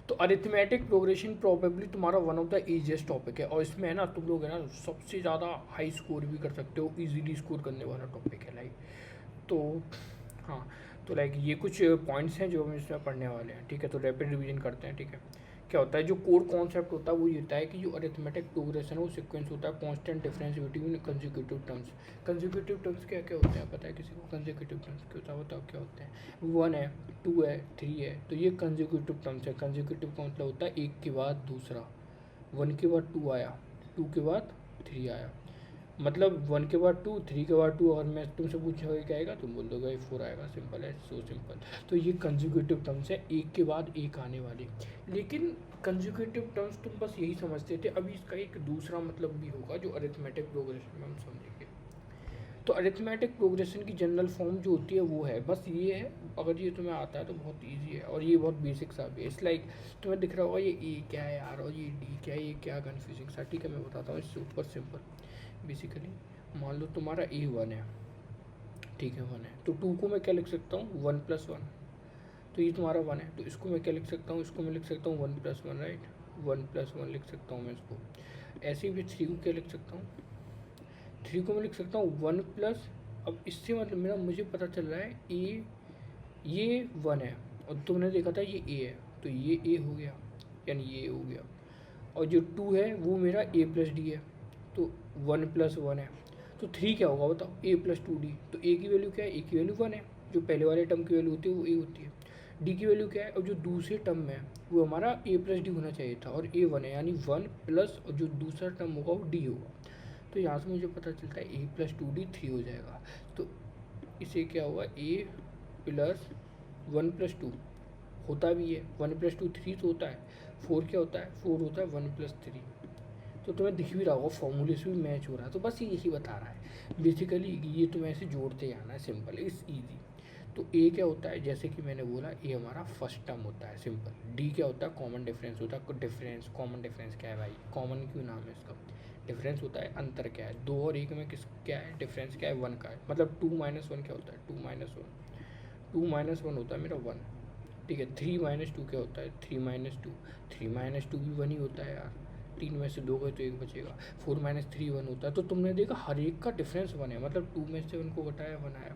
तो arithmetic progression probably तुम्हारा one of the easiest topic है, और इसमें है ना तुम लोग है ना सबसे ज़्यादा हाई स्कोर भी कर सकते हो, इजीली स्कोर करने वाला टॉपिक है लाइक। तो हाँ, तो लाइक ये कुछ पॉइंट्स हैं जो हम इसमें पढ़ने वाले हैं, ठीक है। तो रैपिड रिवीजन करते हैं, ठीक है। क्या होता है, जो कोर कॉन्सेप्ट होता है वो ये होता है कि जो अरिथमेटिक प्रोग्रेशन है वो सीक्वेंस होता है constant difference between consecutive terms. Consecutive terms क्या क्या होते हैं पता है किसी को? कंसेक्यूटिव टर्म्स क्या होता है बताओ क्या होते हैं? 1 है, 2 है, 3 है, तो ये कंसेक्यूटिव टर्म्स है। कंसेक्यूटिव का मतलब होता है एक के बाद दूसरा। 1 के बाद 2 आया, 2 के बाद 3 आया, मतलब 1 के बाद 2, 3 के बाद 2, और मैं तुमसे पूछूंगा क्या आएगा, तुम बोल दोगे 4 आएगा। सिंपल है, सो सिंपल। तो ये कंजुगेटिव टर्म्स है, एक के बाद एक आने वाली। लेकिन कंजुगेटिव टर्म्स तुम बस यही समझते थे, अभी इसका एक दूसरा मतलब भी होगा जो अरिथमेटिक प्रोग्रेशन में हम समझेंगे। तो अरिथमेटिक प्रोग्रेशन की जनरल फॉर्म जो होती है वो है, बस ये है, अगर ये तुम्हें आता है तो बहुत इजी है, और ये बहुत बेसिक सा भी है। इट्स लाइक तुम्हें दिख रहा होगा ये ए क्या है यार, और ये डी क्या है, ये क्या कन्फ्यूजिंग सा, ठीक है मैं बताता हूँ, इससे ऊपर सिंपल। बेसिकली मान लो तुम्हारा ए 1 है, ठीक है 1 है, तो 2 को मैं क्या लिख सकता हूँ, 1+1। तो ये तुम्हारा 1 है, तो इसको मैं क्या लिख सकता हूँ, इसको मैं लिख सकता हूँ 1+1, राइट। 1+1 लिख सकता हूँ मैं इसको। ऐसे ही भी 3 को क्या लिख सकता हूँ, 3 को मैं लिख सकता हूँ 1+। अब इससे मतलब मेरा मुझे पता चल रहा है ए, ये 1 है, और तुमने देखा था ये ए है, तो ये ए हो गया, यानी ये हो गया। और जो 2 है वो मेरा a+d है, तो 1+1 है। तो 3 क्या होगा बताओ, a+2d। तो a की वैल्यू क्या है, a की वैल्यू 1 है, जो पहले वाले टर्म की वैल्यू होती है वो a होती है। d की वैल्यू क्या है, और जो दूसरे टर्म में है वो हमारा a+d होना चाहिए था, और a 1 है, यानी 1 प्लस, और जो दूसरा टर्म होगा वो d होगा। तो यहाँ से मुझे पता चलता है a+2d 3 हो जाएगा। तो इसे क्या होगा, a+1+2 होता भी है, 1+2 3 तो होता है, 4 क्या होता है, 4 होता है 1+3। तो तुम्हें दिख भी रहा होगा फॉर्मूले से भी मैच हो रहा है, तो बस ये यही बता रहा है बेसिकली। ये तुम्हें ऐसे जोड़ते जाना है, सिंपल इस ईजी। तो ए क्या होता है, जैसे कि मैंने बोला ए हमारा फर्स्ट टर्म होता है, सिंपल। डी क्या होता है, कॉमन डिफरेंस होता है। डिफरेंस, कॉमन डिफरेंस क्या है भाई, कॉमन क्यों नाम है इसका, डिफरेंस होता है, अंतर क्या है, 2 और 1 में किस क्या है डिफरेंस, क्या है 1 का है, मतलब 2 - 1 क्या होता है, 2 - 1 होता है मेरा 1, ठीक है। 3 - 2 क्या होता है, 3 - 2, 3 - 2 भी 1 ही होता है यार, 3 में से 2 गए तो 1 बचेगा। 4 - 3 1 होता है। तो तुमने देखा हर एक का डिफरेंस 1 है, मतलब 2 में से 1 को घटाया 1 आया,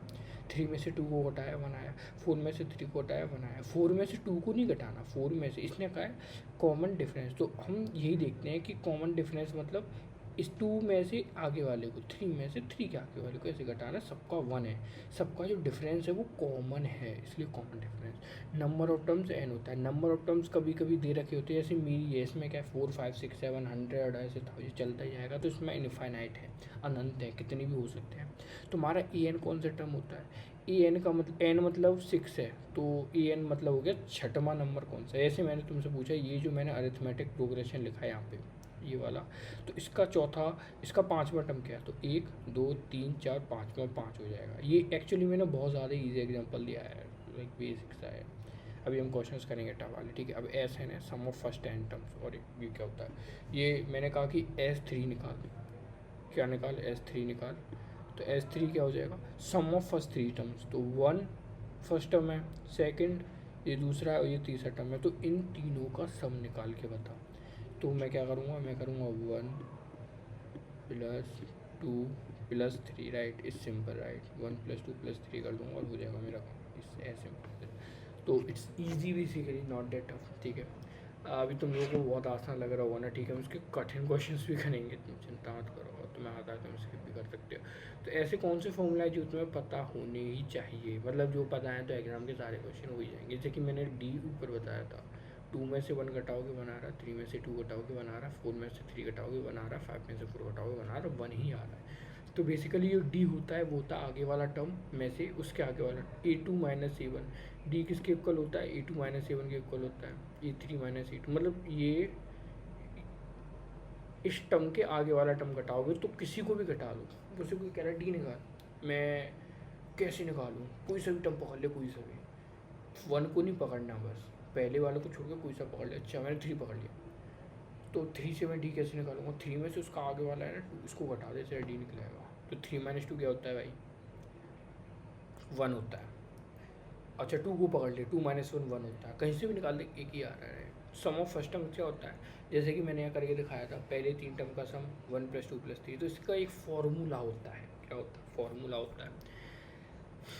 3 में से 2 को घटाया 1 आया, 4 में से 3 को घटाया 1 आया। 4 में से 2 को नहीं घटाना, 4 में से, इसने कहा है कॉमन डिफरेंस। तो हम यही देखते हैं कि कॉमन डिफरेंस मतलब इस 2 में से आगे वाले को, 3 में से 3 के आगे वाले को ऐसे घटाना, सबका 1 है, सबका जो डिफरेंस है वो कॉमन है, इसलिए common difference. Number of terms n होता है, नंबर ऑफ टर्म्स कभी कभी दे रखे होते हैं, जैसे मेरी है, इसमें क्या है 4 5 6 7 100 ऐसे था, ये चलता ही जाएगा। तो इसमें इनफाइनाइट है, अनंत है, कितने भी हो सकते हैं। तुम्हारा ए एन कौन सा टर्म होता है, ए एन का मतलब, एन मतलब 6 है, तो ए एन मतलब हो गया छठवां नंबर कौन सा है। ऐसे मैंने तुमसे पूछा, ये जो मैंने अरिथमेटिक प्रोग्रेशन लिखा है यहाँ पे ये वाला, तो इसका चौथा, इसका पांचवा टर्म क्या है, तो 1 2 3 4 5 में 5 हो जाएगा। ये एक्चुअली मैंने बहुत ज़्यादा ईजी एग्जांपल दिया है, लाइक बेसिक सा है। अभी हम क्वेश्चंस करेंगे टर्म वाले, ठीक है। अब एस एन है, सम ऑफ फर्स्ट एन टर्म्स, और ये क्या होता है, ये मैंने कहा कि S3 निकाल, क्या निकाल, S3 निकाल। तो S3 क्या हो जाएगा, सम ऑफ फर्स्ट 3 टर्म्स, तो 1 फर्स्ट टर्म है, सेकंड ये दूसरा है, और ये तीसरा टर्म है, तो इन तीनों का सम निकाल के बता। तो मैं क्या करूँगा, मैं करूँगा 1+2+3, राइट, इस सिंपल, राइट, 1+2+3 कर दूँगा और हो जाएगा मेरा इस ऐसे। तो it's easy basically, not that tough, ठीक है। अभी तुम लोगों को बहुत आसान लग रहा होगा ना, ठीक है, हम उसके कठिन क्वेश्चंस भी करेंगे, तुम चिंता मत करो, और तुम्हें आता है तुम स्किप भी कर सकते हो। तो ऐसे कौन से फॉर्मूला है जो तुम्हें पता होने ही चाहिए, मतलब जो पता है तो एग्जाम के सारे क्वेश्चन हो ही जाएंगे। जैसे कि मैंने डी ऊपर बताया था, 2 में से 1 घटाओगे बना रहा, 3 में से 2 घटाओगे बना रहा, 4 में से 3 घटाओगे बना रहा, 5 में से 4 घटाओगे बना रहा, 1 ही आ रहा है। तो बेसिकली जो डी होता है वो होता है आगे वाला टर्म में से उसके आगे वाला, A2 - A1। डी किसके इक्वल होता है, A2 - A1 के इक्वल होता है, A3 - A2, मतलब ये इस टर्म के आगे वाला टर्म घटाओगे तो किसी को भी घटा लो। जैसे कोई कह रहा है डी निकाल, मैं कैसे निकालूँ, कोई सा भी टर्म पकड़ ले, कोई सा भी, 1 को नहीं पकड़ना, बस पहले वाले को छोड़ के कोई सा पकड़ ले। अच्छा मैंने 3 पकड़ लिया, तो 3 से मैं डी कैसे निकालूंगा, 3 में से उसका आगे वाला है ना 2, इसको घटा दे, डी निकलेगा। तो 3 - 2 क्या होता है भाई, 1 होता है। अच्छा 2 को पकड़ ले, 2 - 1 1 होता है, कहीं से भी निकाल दे, एक ही आ रहा है। सम ऑफ फर्स्ट टर्म क्या होता है, जैसे कि मैंने यहाँ करके दिखाया था, पहले 3 टर्म का सम 1 + 2 + 3, तो इसका एक फॉर्मूला होता है। क्या होता है? फॉर्मूला होता है।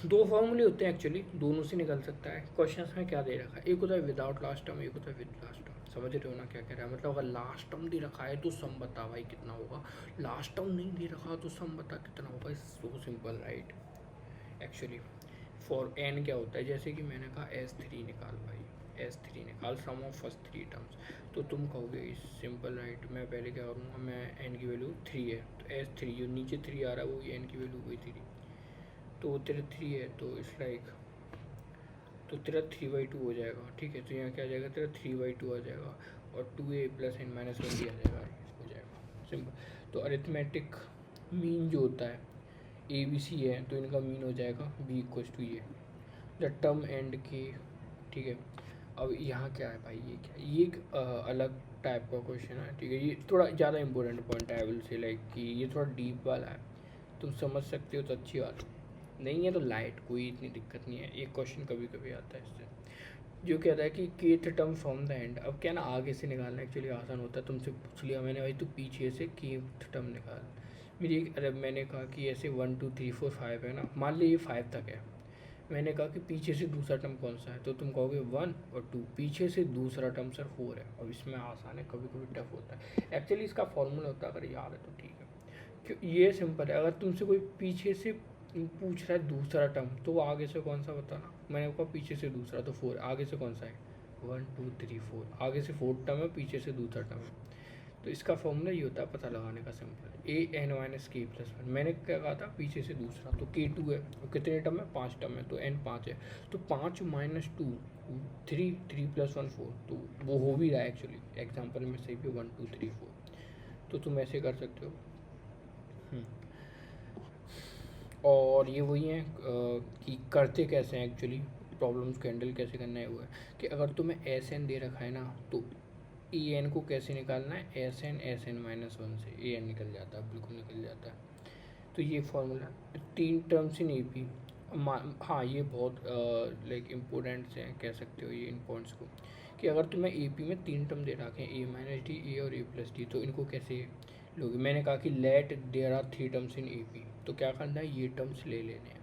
2 फॉर्मूले होते हैं एक्चुअली, दोनों से निकल सकता है। क्वेश्चन में क्या दे रखा है, एक होता है विदाउट लास्ट टर्म, एक होता है विद लास्ट टर्म। समझ रहे हो ना क्या कह रहा है? मतलब अगर लास्ट टर्म दे रखा है तो सम बता भाई कितना होगा, लास्ट टर्म नहीं दे रखा तो सम बता कितना होगा। It's so simple right. Actually for n क्या होता है, जैसे कि मैंने कहा S3 निकाल भाई, S3 निकाल सम ऑफ फर्स्ट 3 टर्म्स, तो तुम कहोगे सिंपल राइट। मैं पहले क्या करूँगा, मैं एन की वैल्यू 3 है तो S3, जो नीचे 3 आ रहा है वो एन की वैल्यू वही 3, तो तेरा 3 है तो इट्स लाइक, तो तेरा 3/2 हो जाएगा। ठीक है, तो यहाँ क्या आ जाएगा, तेरा 3/2 आ जाएगा, और 2a + n - 1 भी आ जाएगा, हो जाएगा सिंपल। तो अरिथमेटिक मीन जो होता है, ABC है तो इनका मीन हो जाएगा B = ये द टर्म एंड के। ठीक है, अब यहाँ क्या है भाई, ये क्या, ये एक अलग टाइप का क्वेश्चन है। ठीक है, ये थोड़ा ज़्यादा इंपॉर्टेंट पॉइंट है, आई विल से लाइक कि ये थोड़ा डीप वाला है, तुम समझ सकते हो तो अच्छी बात है, नहीं है तो लाइट, कोई इतनी दिक्कत नहीं है। एक क्वेश्चन कभी कभी आता है इससे, जो कहता है कि kth term from the end. अब क्या ना, आगे से निकालना एक्चुअली आसान होता है, तुमसे पूछ लिया मैंने भाई तो पीछे से केथ टर्म निकाल। मेरी अरे मैंने कहा कि ऐसे 1 2 3 4 5 है ना, मान ली ये 5 तक है, मैंने कहा कि पीछे से दूसरा टर्म कौन सा है, तो तुम कहोगे 1 और 2, पीछे से दूसरा टर्म सर 4 है। अब इसमें आसान है, कभी कभी टफ होता है। एक्चुअली इसका फॉर्मूला होता है, अगर याद है तो ठीक है, क्यों ये सिंपल है। अगर तुमसे कोई पीछे से पूछ रहा है दूसरा टर्म, तो वो आगे से कौन सा बताना। मैंने कहा पीछे से दूसरा, तो 4 आगे से कौन सा है, 1 2 3 4, आगे से 4 टर्म है, पीछे से दूसरा टर्म है। तो इसका फॉर्मूला ये होता है पता लगाने का, सिंपल an - k+1। मैंने क्या कहा था, पीछे से दूसरा, तो k2 है, और कितने टर्म है, 5 टर्म है, तो n 5 है, तो 5 - 2 3, 3 + 1 4, तो वो हो भी रहा है एक्चुअली एग्जाम्पल में सही भी 1 2 3 4, तो तुम ऐसे कर सकते हो। और ये वही है कि करते कैसे हैं एक्चुअली, प्रॉब्लम्स को हैंडल कैसे करना है, वो है कि अगर तुम्हें एस एन दे रखा है ना, तो ए एन को कैसे निकालना है, SN से ए एन निकल जाता है, बिल्कुल निकल जाता है। तो ये फॉर्मूला 3 टर्म्स इन AP। हाँ, ये बहुत लाइक इम्पोर्टेंट हैं, कह सकते हो ये इन पॉइंट्स को, कि अगर तुम्हें AP में 3 टर्म दे रखे हैं, A - D, A और A+D, तो इनको कैसे लोगे। मैंने कहा कि let there are 3 terms in AP, तो क्या करना है, ये टर्म्स ले लेने हैं।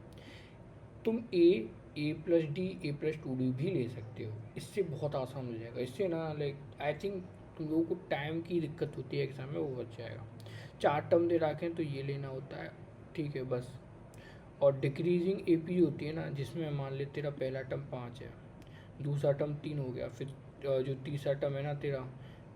तुम A+D, A+2D भी ले सकते हो, इससे बहुत आसान हो जाएगा। इससे ना लाइक आई थिंक तुम लोगों को टाइम की दिक्कत होती है एग्ज़ाम में, वो बच जाएगा। 4 टर्म दे रखें तो ये लेना होता है, ठीक है बस। और डिक्रीजिंग AP होती है ना, जिसमें मान ले तेरा पहला टर्म 5 है, दूसरा टर्म 3 हो गया, फिर जो तीसरा टर्म है ना तेरा,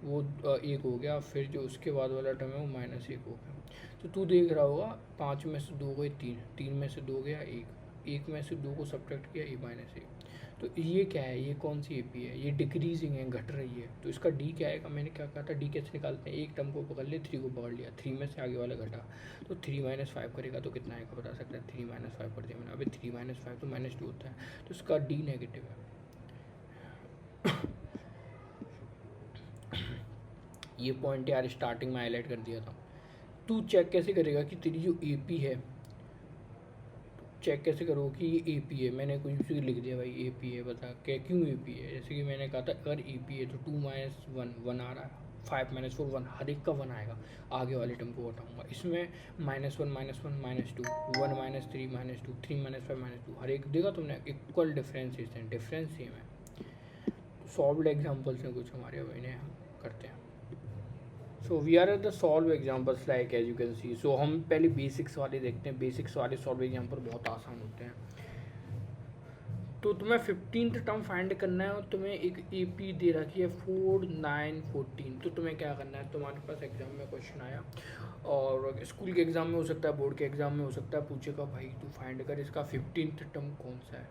वो 1 हो गया, फिर जो उसके बाद वाला टर्म है वो -1 हो गया। तो तू देख रहा होगा 5 में से 2 गए 3, 3 में से 2 गया 1, 1 में से 2 को सब्ट्रैक्ट किया A-1। तो ये क्या है, ये कौन सी AP है, ये डिक्रीजिंग है, घट रही है, तो इसका D क्या आएगा। मैंने क्या कहा था, D कैसे निकालते हैं, एक टर्म को पकड़ ले, 3 को पकड़ लिया, 3 में से आगे वाला घटा, तो 3 - 5 करेगा तो कितना आएगा बता सकता है, 3 - 5 कर दिया मैंने। अभी 3 - 5 तो -2 होता है, तो इसका D नेगेटिव है। ये पॉइंट यार स्टार्टिंग में हाईलाइट कर दिया था। तू चेक कैसे करेगा कि तेरी जो AP है, चेक कैसे करो कि ये AP है। मैंने कुछ भी लिख दिया भाई AP है, बता क्या क्यों AP है। जैसे कि मैंने कहा था अगर AP है तो 2 - 1 1 आ रहा है, 5 - 4 1, हर एक का 1 आएगा, आगे वाले टर्म को हटाऊंगा। इसमें -1 -1 -2 1 - 3 -2 3 - 5 -2, हर एक देगा तुमने इक्वल डिफरेंशिएशन, डिफरेंस सेम है। सॉल्व्ड एग्जाम्पल्स हैं कुछ हमारे, अब इन्हें करते हैं। So we are at the solve examples like as you can see. So हम पहले बेसिक्स वाले देखते हैं, बेसिक्स वाले सॉल्व एग्जाम्पल बहुत आसान होते हैं। तो तुम्हें 15th टर्म फाइंड करना है, और तुम्हें एक AP दे रखी है 4 9 14। तो तुम्हें क्या करना है, तुम्हारे पास एग्जाम में क्वेश्चन आया, और स्कूल के एग्ज़ाम में हो सकता है, बोर्ड के एग्ज़ाम में हो सकता है, पूछेगा भाई तू फाइंड कर इसका 15th टर्म कौन सा है।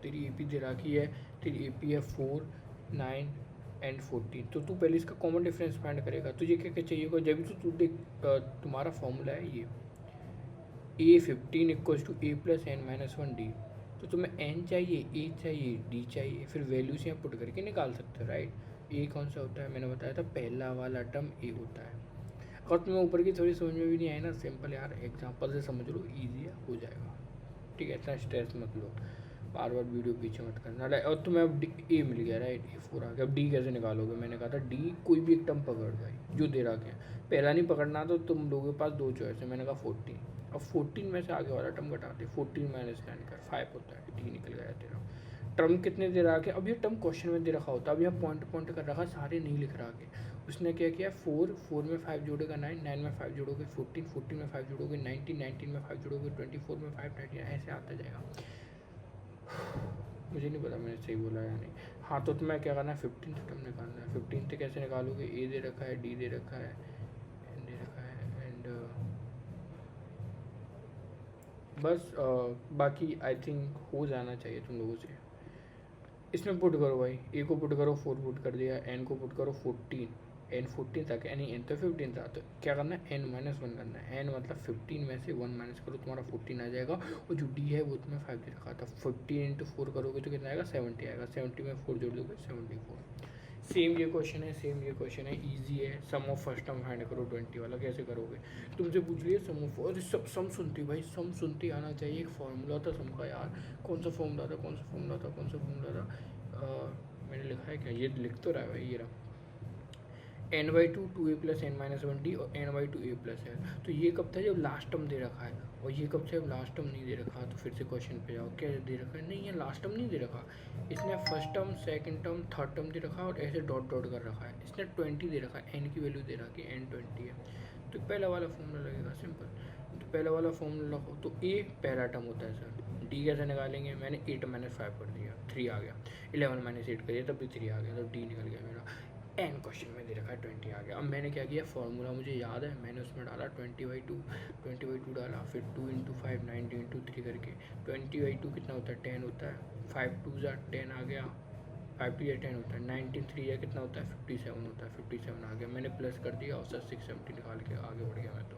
तेरी AP दे रखी है, तेरी AP है 4 9 एंड 14, तो तू पहले इसका कॉमन डिफरेंस फाइंड करेगा। तुझे क्या क्या चाहिए होगा, जब भी तू देख, तुम्हारा फॉर्मूला है ये A15 = A+n-1D, तो तुम्हें n चाहिए, A चाहिए, D चाहिए, फिर वैल्यूज यहाँ पुट करके निकाल सकते हो राइट। A कौन सा होता है, मैंने बताया था पहला वाला टर्म A होता है। अगर तुम्हें ऊपर की थोड़ी समझ में भी नहीं आई ना, सिंपल यार एग्जाम्पल से समझ लो, ईजी हो जाएगा। ठीक है, इतना स्ट्रेस मत लो। बार बार वीडियो पीछे मत करना। और तुम्हें अब ए मिल गया राइट, A4 आ गया। अब डी कैसे निकालोगे? मैंने कहा था डी कोई भी एक टर्म पकड़ भाई जो दे रखा है। पहला नहीं पकड़ना तो तुम लोगों के पास दो चॉइस है। मैंने कहा 14। अब 14 में से आगे वाला टर्म घटाते, 14 माइनस 9 कर 5 होता है, डी निकल गया तेरा। टर्म कितने दे रहा है? अब ये टर्म क्वेश्चन में दे रखा होता है। अब यहाँ पॉइंट पॉइंट कर रखा, सारे नहीं लिख रहा के। उसने क्या किया, 4 में 5 जोड़ेगा 9, 9 में 5 जोड़ोगे 14, 14 में 5 जोड़ोगे 19, 19 में 5 जोड़ोगे 24 में 5 19, ऐसे आता जाएगा। मुझे नहीं पता मैंने सही बोला या नहीं। हाँ तो तुम्हें क्या करना है, 15th टर्म निकालना है। 15th कैसे निकालोगे? ए दे रखा है, डी दे रखा है, एन दे रखा है, एंड बस बाकी आई थिंक हो जाना चाहिए तुम लोगों से। इसमें पुट करो भाई, ए को पुट करो 4 पुट कर दिया, एन को पुट करो 14, एन 14 था यानी एन तो 15 था। तो क्या करना है, एन माइनस 1 करना है। एन मतलब 15 में से 1 माइनस करो, तुम्हारा 14 आ जाएगा। और जो डी है वो तुम्हें 5 दे रखा था। 14 इंटू 4 करोगे तो कितना आएगा, 70 आएगा। 70 में 4 जोड़ दोगे 74। सेम ये क्वेश्चन है, सेम ये क्वेश्चन है, ईजी है। सम ऑफ फर्स्ट टर्म फाइंड करो 20 वाला। कैसे करोगे? तुमसे पूछ लिया सम ऑफ, और सम सुनती भाई, सम सुनती आना चाहिए। एक फॉर्मूला था सम का यार, कौन सा फॉर्मूला था, कौन सा फॉर्मूला था, कौन सा फॉर्मूला था? मैंने लिखा है क्या? ये लिख तो रहा है भाई, ये रहा n/2 2a plus n minus 1d और n/2 a प्लस है। तो ये कब था, जब लास्ट टर्म दे रखा है। और ये कब से, जब लास्ट टर्म नहीं दे रखा। तो फिर से क्वेश्चन पे जाओ, क्या दे रखा है? नहीं, ये लास्ट टर्म नहीं दे रखा। इसने first term, second term, third term दे रखा है और ऐसे डॉट डॉट कर रखा है। इसने 20 दे रखा है, n की वैल्यू दे रखी है, n 20 है। तो पहला वाला फॉर्मूला लगेगा, सिंपल। तो पहला वाला फॉर्मूला लगाओ। तो a पहला टर्म होता है सर। d कैसे निकालेंगे? मैंने 8 माइनस 5 कर दिया, 3 आ गया। 11 माइनस 8 करिए तब भी 3 आ गया, तो d निकल गया मेरा। एन क्वेश्चन में दे रखा है 20 आ गया। अब मैंने क्या किया, फॉर्मूला मुझे याद है, मैंने उसमें डाला 20/2 डाला, फिर 2 इंटू 5 90 इंटू 3 करके 20/2 कितना होता है, 10 होता है। 5 2 10 आ गया, 5 2 10 होता है। 19 3 है कितना होता है, 57 होता है। 57 आ गया, मैंने प्लस कर दिया और सर 670 निकाल के आगे बढ़ गया मैं। तो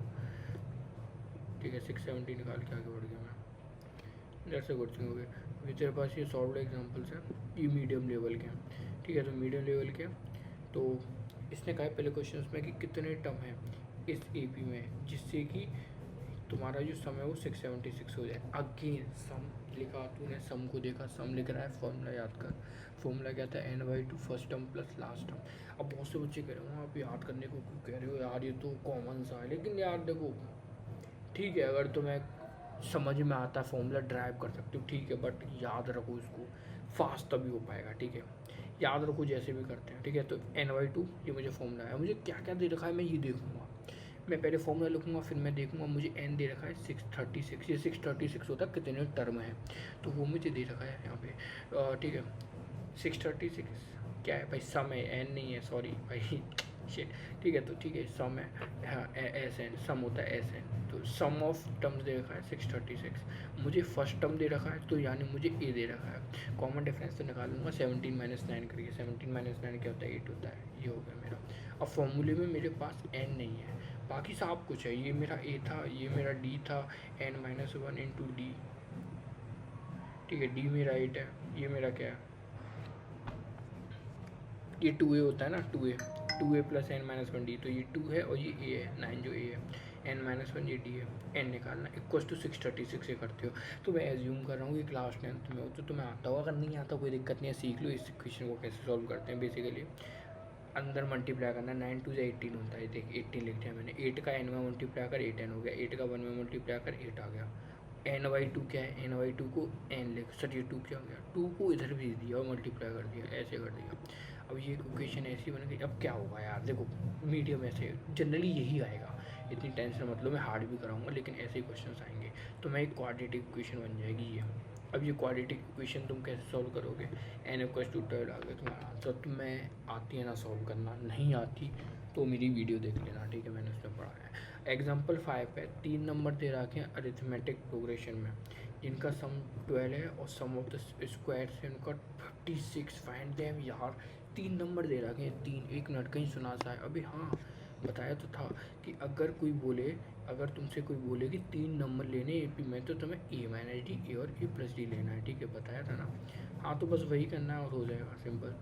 ठीक है, 670 निकाल के आगे बढ़ गया मैं। जैसे कुछ हो गया। अभी तेरे पास ये सॉल्व एग्जाम्पल्स हैं, ये मीडियम लेवल के हैं। ठीक है, तो मीडियम लेवल के। तो इसने कहा पहले क्वेश्चन में कि कितने टर्म है इस एपी में जिससे कि तुम्हारा जो सम है वो 676 हो जाए। अगेन सम लिखा, तूने सम को देखा, सम लिख रहा है, फॉर्मूला याद कर। फॉर्मूला क्या था, n/2 first term plus last term. अब बहुत से बच्चे कह रहे हो आप याद करने को क्यों कह रहे हो यार, ये तो कॉमन सा है। लेकिन यार देखो, ठीक है, अगर तुम्हें समझ में आता है फॉर्मूला ड्राइव कर सकते हो, ठीक है, बट याद रखो इसको, फास्ट तभी हो पाएगा। ठीक है, याद रखो जैसे भी करते हैं। ठीक है, तो n/2 ये मुझे फॉर्मूला है। मुझे क्या क्या दे रखा है मैं ये देखूंगा। मैं पहले फॉर्मूला लिखूंगा, फिर मैं देखूंगा मुझे n दे रखा है 636। ये 636 होता है कितने टर्म है, तो वो मुझे दे रखा है यहाँ पे। ठीक है, 636 क्या है भाई, सम है, n नहीं है, सॉरी भाई शिट। ठीक है, तो ठीक है, सम है, हाँ एस एन, सम होता है एस एन। तो सम ऑफ टर्म्स दे रखा है 636। मुझे फर्स्ट टर्म दे रखा है, तो यानी मुझे ए दे रखा है। कॉमन डिफरेंस तो निकालूंगा, 17 माइनस 9 करिए। 17 माइनस 9 क्या होता है, 8 होता है। ये हो गया मेरा। अब फॉर्मूले में मेरे पास एन नहीं है, बाकी सब कुछ है। ये मेरा ए था, ये मेरा डी था, n माइनस 1 इंटू डी। ठीक है, डी मेरा 8 है, ये मेरा क्या है, ये 2a होता है ना, 2a plus n minus 1d। तो ये 2 है और ये a है, 9 जो a है, n माइनस 1 ये d है। n निकालना इक्वल टू 636 से करते हो। तो मैं एज्यूम कर रहा हूँ कि क्लास 10th में हो तो तुम्हें आता होगा। अगर नहीं आता कोई दिक्कत नहीं है, सीख लो इस इक्वेशन को कैसे सॉल्व करते हैं। बेसिकली अंदर मल्टीप्लाई करना, 9 2 18 होता है। देख 18 लिख दिया मैंने। 8 का n में मल्टीप्लाई कर 8n हो गया, 8 का 1 में मल्टीप्लाई कर 8 आ गया। n/2 क्या है, n/2 को n लिख, सर ये 2 क्या हो गया, 2 को इधर भेज दिया और मल्टीप्लाई कर दिया, ऐसे कर दिया। अब ये इक्वेशन ऐसी बन गई। अब क्या होगा यार, देखो मीडियम ऐसे जनरली यही आएगा, इतनी टेंशन मतलब मैं हार्ड भी कराऊंगा लेकिन ऐसे ही क्वेश्चन आएंगे। तो मैं एक क्वाड्रेटिक इक्वेशन बन जाएगी ये। अब ये क्वाड्रेटिक इक्वेशन तुम कैसे सॉल्व करोगे, n=12 आ गया तुम्हारा आंसर। तुम्हें आती है ना सॉल्व करना, नहीं आती तो मेरी वीडियो देख लेना। ठीक है, मैंने उसमें पढ़ा है। एग्जाम्पल 5 है, 3 नंबर दे रखे हैं अरिथमेटिक प्रोग्रेशन में, जिनका सम 12 है और सम ऑफ द स्क्वायर से उनका 56 फाइंड देम। यार 3 नंबर दे रखे हैं, 3, 1 मिनट कहीं सुना सा है अभी। हाँ बताया तो था कि अगर कोई बोले, अगर तुमसे कोई बोले कि 3 नंबर लेने एपी में तो तुम्हें a माइनस डी, ए और a प्लस डी लेना है। ठीक है, बताया था ना। हाँ तो बस वही करना है और हो जाएगा सिंपल।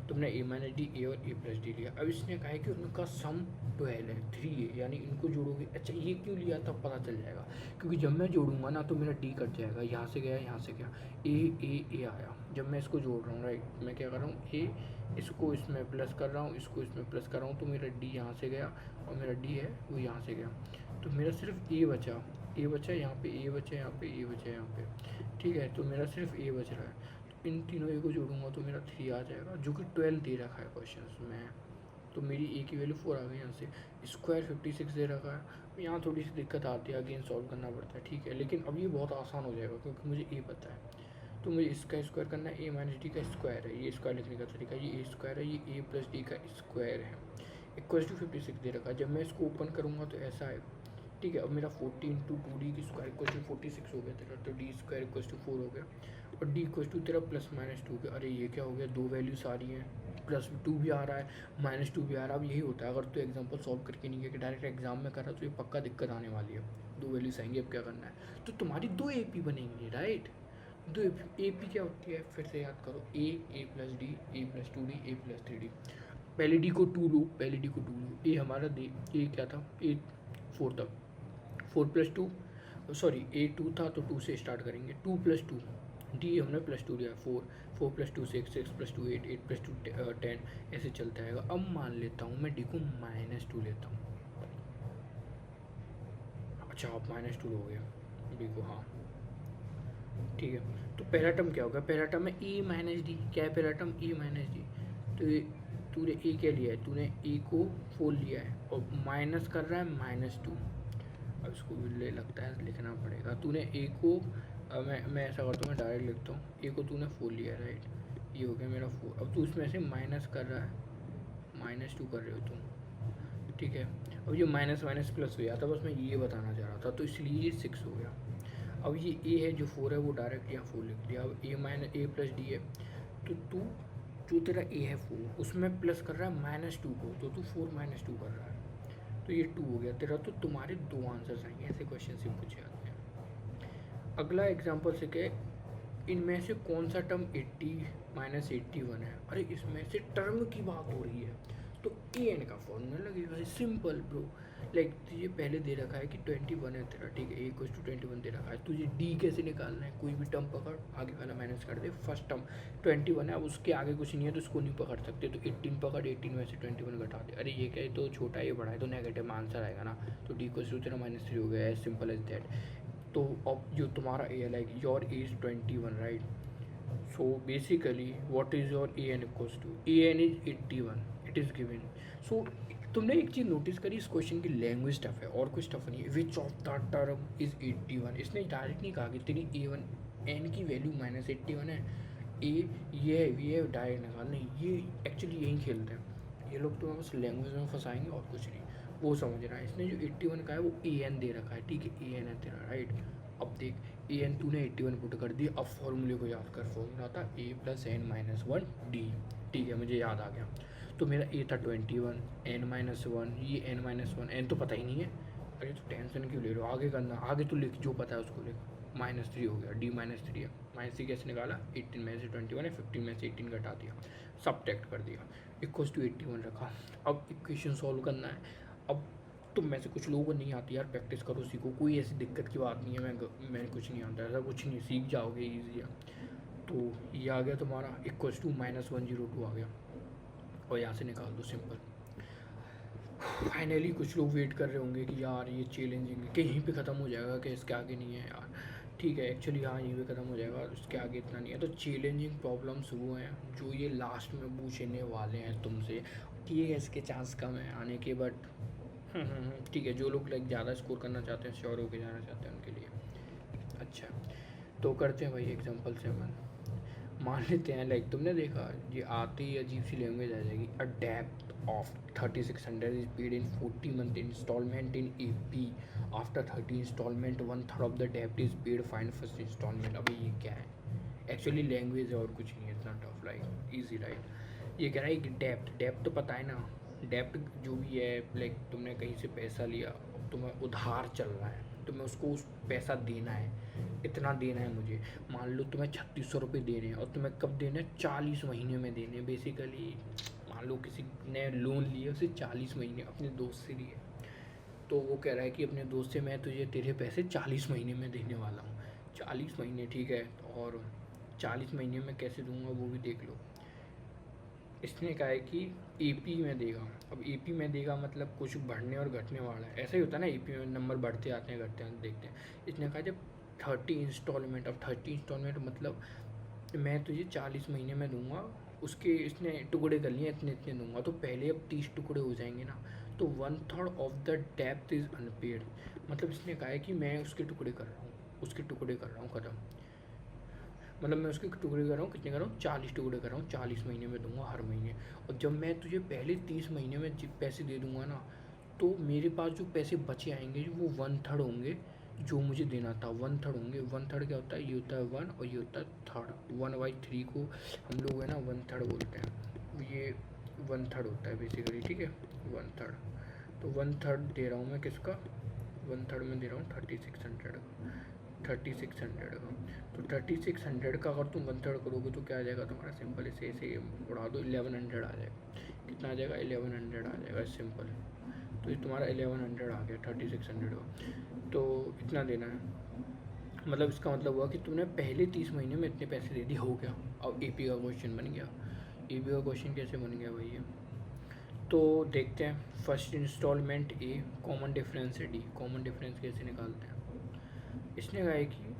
तुमने ए माइनस डी ए और ए प्लस डी लिया। अब इसने कहा है कि उनका सम 12 है, 3 है, यानी इनको जोड़ोगे। अच्छा ये क्यों लिया तब पता चल जाएगा, क्योंकि जब मैं जोड़ूंगा ना तो मेरा डी कट जाएगा, यहाँ से गया यहाँ से गया, ए आया। जब मैं इसको जोड़ रहा हूँ राइट, मैं क्या कर रहा हूँ, ए इसको इसमें प्लस कर रहा हूँ, इसको इसमें प्लस कर रहा हूँ, तो मेरा डी यहाँ से गया और मेरा डी है वो यहाँ से गया। तो मेरा सिर्फ ए बचा यहाँ पे, ए बचा यहाँ पे, ए बचा यहाँ पे, ठीक है। तो मेरा सिर्फ ए बच रहा है। इन तीनों ए को जोड़ूंगा तो मेरा 3 आ जाएगा, जो कि 12 दे रखा है क्वेश्चन में। तो मेरी ए की वैल्यू 4 आ गई यहाँ से। स्क्वायर 56 दे रखा है, यहाँ थोड़ी सी दिक्कत आती है, अगेन सॉल्व करना पड़ता है, ठीक है। लेकिन अब ये बहुत आसान हो जाएगा क्योंकि मुझे ए पता है। तो मुझे इसका स्क्वायर करना है, ए माइनस डी का स्क्वायर है, ये स्क्वायर लिखने का तरीका, ये ए स्क्वायर है, ये ए प्लस डी का स्क्वायर है, इक्वल टू 56 दे रखा है। जब मैं इसको ओपन करूँगा तो ऐसा है, ठीक है। अब मेरा 14 इंटू 2d की स्क्वायर इक्वल टू 46 हो गया तेरा, तो डी स्क्वायर इक्वल टू 4 हो गया, और डी इक्वल टू तेरा प्लस माइनस 2 गया। अरे ये क्या हो गया, दो वैल्यूज आ रही हैं, प्लस 2 भी आ रहा है, माइनस 2 भी आ रहा है। अब यही होता है, अगर तो एग्जाम्पल सॉल्व करके नहीं गया कि डायरेक्ट एग्जाम में करा तो ये पक्का दिक्कत आने वाली है। दो वैल्यूज आएंगी, अब क्या करना है, तो तुम्हारी 2 AP बनेंगी राइट। 2 AP क्या होती है, फिर से याद करो, ए प्लस डी, ए प्लस 2d, ए प्लस 3d। पहले डी को 2 लो, पहले डी को 2 लो, ए हमारा दे, ए क्या था, ए 4 था, 4 प्लस 2, सॉरी ए 2 था तो 2 से स्टार्ट करेंगे, 2 प्लस 2, डी हमने प्लस 2 लिया, 4 प्लस 2 6, 6 प्लस 2 8, 8 प्लस 2 10, ऐसे चलता रहेगा। अब मान लेता हूँ मैं डी को -2 लेता हूँ। अच्छा आप -2 लोगे डी को, हाँ ठीक है। तो पहला टर्म क्या होगा, पहला टर्म है ए माइनस डी, क्या है पहला टर्म, ए माइनस डी। तो तूने ए क्या लिया है, तूने ए को 4 लिया है और माइनस कर रहा है -2। अब इसको भी लगता है लिखना पड़ेगा, तूने ए को मैं ऐसा करता हूँ, मैं डायरेक्ट लिखता हूँ, ए को तूने 4 लिया राइट, ये हो गया मेरा 4। अब तू इसमें से माइनस कर रहा है, -2 कर रहे हो तुम, ठीक है। अब ये माइनस माइनस प्लस हो जाता, बस मैं ये बताना चाह रहा था, तो इसलिए ये 6 हो गया। अब ये ए है जो 4 है वो डायरेक्ट यहाँ 4 लिख दिया। अब ए प्लस डी है, तो तू जो तेरा ए है 4 उसमें प्लस कर रहा है -2 को, तो तू 4 -2 कर रहा है, तो ये 2 हो गया तेरा। तो तुम्हारे 2 आंसर्स आएंगे, ऐसे क्वेश्चन से पूछे जाते हैं। अगला एग्जांपल से क्या, इनमें से कौन सा टर्म 80 -81 है। अरे इसमें से टर्म की बात हो रही है तो ए एन का फॉर्मूला लगेगा, सिंपल ब्रो। लाइक तुझे पहले दे रखा है कि 21 है तेरा, ठीक है, ए इक्वल्स टू 21 दे रखा है, तुझे डी कैसे निकालना है, कोई भी टर्म पकड़, आगे वाला माइनस कर दे। फर्स्ट टर्म 21 है, अब उसके आगे कुछ नहीं है तो उसको नहीं पकड़ सकते, तो 18 पकड़, 18 में से 21 घटा दे। अरे ये क्या है, तो छोटा है ये बड़ा है, तो नेगेटिव आंसर आएगा ना, तो डी इक्वल्स टू तेरा -3 हो गया, एज सिंपल एज दैट। तो अब जो तुम्हारा ए है, like your A is 21 right, so basically what is your an equals to, an is 81, it is given। so तुमने एक चीज़ नोटिस करी, इस क्वेश्चन की लैंग्वेज टफ है और कुछ टफ नहीं है। Which of the term is 81, इसने डायरेक्ट नहीं कहा कि तेरी a1 n की वैल्यू -81 है, ए ये डायरेक्ट निकाल, नहीं, ये एक्चुअली यही खेलते हैं ये लोग, तुम्हें बस लैंग्वेज में फंसाएंगे और कुछ नहीं, वो समझ रहा है। इसने जो 81 का है वो an दे रखा है, ठीक है, an है तेरा राइट। अब देख an तूने 81 पुट कर दिया, अब फॉर्मूले को याद कर, फॉर्मूला था a + n-1d, ठीक है, मुझे याद आ गया। तो मेरा a था 21, n-1, ये n-1, n तो पता ही नहीं है। अरे तो टेंशन क्यों ले रहे हो, आगे करना, आगे तो लिख, जो पता है उसको लिख। -3 हो गया, d -3 है, -3 कैसे निकाला, 18 में से 21 है, 15 में से 18 घटा दिया, सब्ट्रैक्ट कर दिया, इक्वल्स टू 81 रखा। अब इक्वेशन सॉल्व करना है। अब तुम में से कुछ लोगों को नहीं आती यार, प्रैक्टिस करो, सीखो, कोई ऐसी दिक्कत की बात नहीं है, मैं कुछ नहीं आता, ऐसा कुछ नहीं, सीख जाओगे ईजी है। तो ये आ गया तुम्हारा, इक्वल्स टू -102 आ गया, और यहाँ से निकाल दो, सिंपल। फाइनली कुछ लोग वेट कर रहे होंगे कि यार ये चैलेंजिंग है कि यहीं पे ख़त्म हो जाएगा, कि इसके आगे नहीं है यार, ठीक है, एक्चुअली हाँ यहीं पे ख़त्म हो जाएगा, उसके आगे इतना नहीं है। तो चैलेंजिंग प्रॉब्लम्स वो हैं जो ये लास्ट में पूछने वाले हैं तुमसे, ठीक है, इसके चांस कम है आने के, बट ठीक है, जो लोग लाइक ज़्यादा स्कोर करना चाहते हैं, श्योर होके जाना चाहते हैं उनके लिए। अच्छा तो करते हैं भाई एग्जांपल से, मान लेते हैं लाइक तुमने देखा ये आती ही अजीब सी लैंग्वेज आ जाएगी, अ डेप्थ of 3600 is paid in 40 month installment in AP, after 30 installment 1/3 of the डेप्ट is paid find first installment. अभी ये क्या है, एक्चुअली लैंग्वेज है और कुछ नहीं है, इतना टफ लाइक ईजी राइट। ये कह रहा है कि डेप्थ तो पता है ना, डेप्ट जो भी है, लाइक तुमने कहीं से पैसा लिया, अब तुम्हें उधार चल रहा है, तुम्हें उसको उस पैसा देना है, इतना देना है मुझे। मान लो तुम्हें 3600 रुपये दे रहे हैं और तुम्हें कब देने हैं, 40 महीने में देने हैं बेसिकली। मान लो किसी ने लोन लिया, उसे 40 महीने अपने दोस्त से लिए, तो वो कह रहा है कि अपने दोस्त से मैं तुझे तेरे पैसे 40 महीने में देने वाला हूँ। 40 महीने ठीक है, और 40 महीने में कैसे दूंगा वो भी देख लो। इसने कहा है कि एपी में देगा। अब एपी में देगा मतलब कुछ बढ़ने और घटने वाला है, ऐसा ही होता है ना, एपी में नंबर बढ़ते आते हैं घटते हैं देखते हैं। इसने कहा जब 30 इंस्टॉलमेंट, अब 30 इंस्टॉलमेंट मतलब मैं तुझे 40 महीने में दूंगा, उसके इसने टुकड़े कर लिए, इतने इतने दूंगा, तो पहले अब 30 टुकड़े हो जाएंगे ना, तो 1/3 ऑफ द डेप्थ इज़ अनपेड। मतलब इसने कहा है कि मैं उसके टुकड़े कर रहा हूँ, उसके टुकड़े कर रहा हूँ ख़त्म। मतलब मैं उसके टुकड़े कर रहा हूँ, कितने कर रहा हूँ, 40 टुकड़े कर रहा हूँ, 40 महीने में दूंगा हर महीने। और जब मैं तुझे पहले 30 महीने में पैसे दे दूंगा ना, तो मेरे पास जो पैसे बचे आएंगे वो 1/3 होंगे जो मुझे देना था, 1/3 होंगे। 1/3 क्या होता है, ये होता है 1 और ये होता है थर्ड। 1/3 को हम लोग है ना 1/3 बोलते हैं, ये 1/3 होता है बेसिकली, ठीक है 1/3। तो 1/3 दे रहा हूँ मैं किसका, 1/3 में दे रहा हूँ 3600 का, 3600 का। तो 3600 का अगर तुम 1/3 करोगे तो क्या आ जाएगा तुम्हारा, सिंपल इसे ऐसे उड़ा दो, 1100 आ जाएगा। कितना आ जाएगा, 1100 आ जाएगा सिंपल। तो ये तुम्हारा 1100 आ गया 3600 का। तो इतना देना है, मतलब इसका मतलब हुआ कि तुमने पहले 30 महीने में इतने पैसे दे दिए, हो गया। अब एपी का क्वेश्चन बन गया। एपी का क्वेश्चन कैसे बन गया भाई ये, तो देखते हैं। फर्स्ट इंस्टॉलमेंट ए, कॉमन डिफरेंस है डी। कॉमन डिफरेंस कैसे निकालते हैं, इसने कहा है कि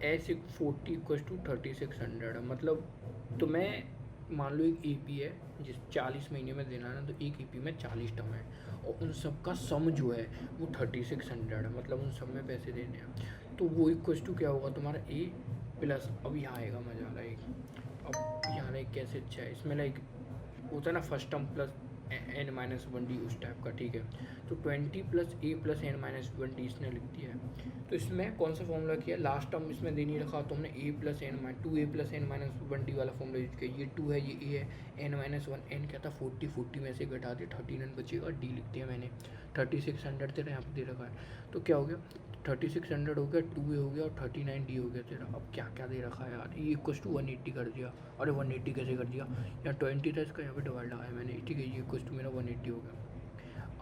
एस 40 इक्वल टू 3600, मतलब तो मैं मान लो एक ईपी है जिस 40 महीने में देना है ना, तो एक ईपी में 40 टर्म है और उन सब का सम जो है वो 3600 है, मतलब उन सब में पैसे देने हैं। तो वो इक्वल टू क्या होगा तुम्हारा ए प्लस, अब यहाँ आएगा मजा लाइक, अब यहाँ लाइक कैसे अच्छा है इसमें, लाइक होता है ना फर्स्ट टर्म प्लस n-1d उस टाइप का, ठीक है। तो 20 प्लस ए प्लस n-1d इसने लिख दिया है। तो इसमें कौन सा फॉर्मूला किया, लास्ट टर्म इसमें दे नहीं रखा, तो हमने a plus N minus 2a plus n-1d वाला फॉर्मूला यूज किया। ये 2 है, ये ए है, n-1 n क्या था 40, 40 में से घटा दिया 39 बचेगा, डी लिख दिया मैंने। 3600 तेरा यहाँ पे दे रखा है, तो क्या हो गया 3600 हो गया, 2a हो गया और 39d हो गया तेरा। अब क्या क्या दे रखा है यार, ये इक्वल टू 180 कर दिया। अरे 180 कैसे कर दिया, यहाँ 20 था इसका, यहाँ पे डिवाइड लगाया मैंने, ठीक है, ये इक्वल टू मेरा 180 हो गया।